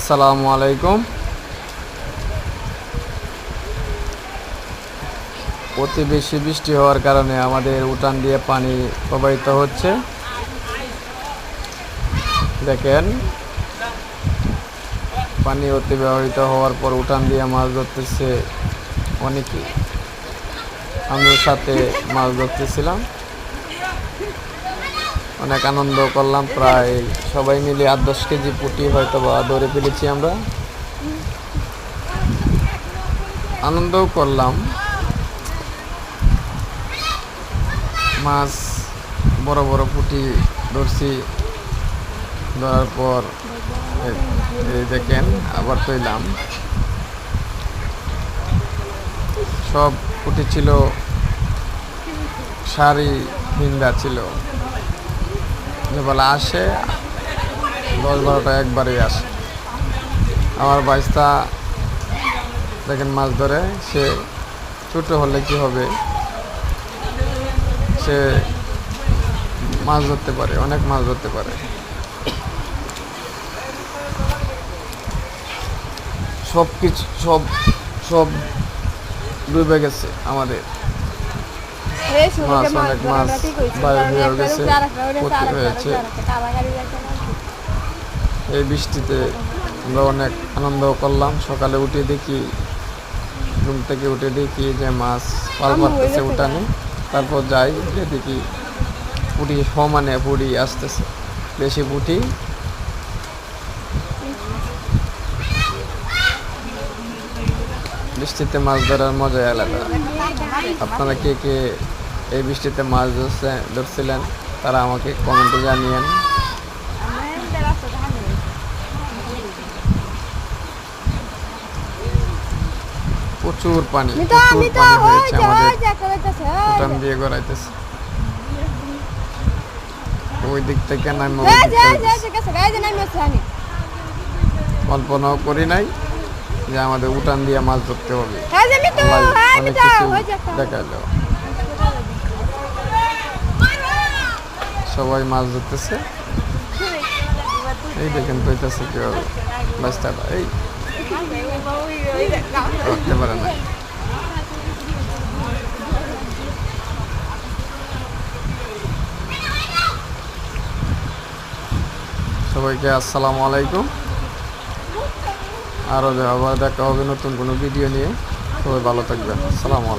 আসসালামু আলাইকুম। অতি বেশি বৃষ্টি হওয়ার কারণে আমাদের উঠান দিয়ে পানি প্রবাহিত হচ্ছে। দেখেন, পানি অতিবাহিত হওয়ার পর উঠান দিয়ে মাছ ধরতেছে অনেকে। আমিও সাথে মাছ ধরতেছিলাম, অনেক আনন্দ করলাম। প্রায় সবাই মিলে 8-10 কেজি পুঁটি হয়তো বা ধরে ফেলেছি আমরা। আনন্দও করলাম। মাছ বড় বড় পুঁটি ধরছি। ধরার পর এই দেখেন আবার তৈলাম। সব পুঁটি ছিল, সারি হিন্দা ছিল। যেবেলা আসে 10-12টা একবারেই আসে। আমার বাইস্তা দেখেন মাছ ধরে, সে ছোট হলে কি হবে, সে মাছ ধরতে পারে, অনেক মাছ ধরতে পারে। সব কিছু সব ডুবে গেছে আমাদের। মাছ, অনেক মাছ বাইরে হয়ে গেছে, ক্ষতি হয়েছে। এই বৃষ্টিতে আমরা অনেক আনন্দ করলাম। সকালে উঠে দেখি, ঘুম থেকে উঠে দেখি যে মাছ পাল পারতেছে উঠানে। তারপর যাই, যে দেখি পুঁটি সমানে পুঁটি আসতেছে, বেশি পুঁটি। বৃষ্টিতে মাছ ধরার মজাই আলাদা। আপনারা কে কে এই বৃষ্টিতে মাছ ধরছিলেন তারা আমাকে কমেন্টে জানিয়েন। প্রচুর পানি হয়েছে আমাদের উঠান দিয়ে গড়াইতেছে। ওই দিক থেকে নামে কল্পনাও করি নাই যে আমাদের উঠান দিয়ে মাছ ধরতে হবে। অনেক কিছু দেখালো। সবাই মাছ ধরতেছে। এই দেখেন কইতেছে কিভাবে বাচ্চাটা এই ধরতে পারে না। সবাইকে আসসালামু আলাইকুম। আরও আবার দেখা হবে নতুন কোনো ভিডিও নিয়ে। সবাই ভালো থাকবেন। আসসালামু আলাইকুম।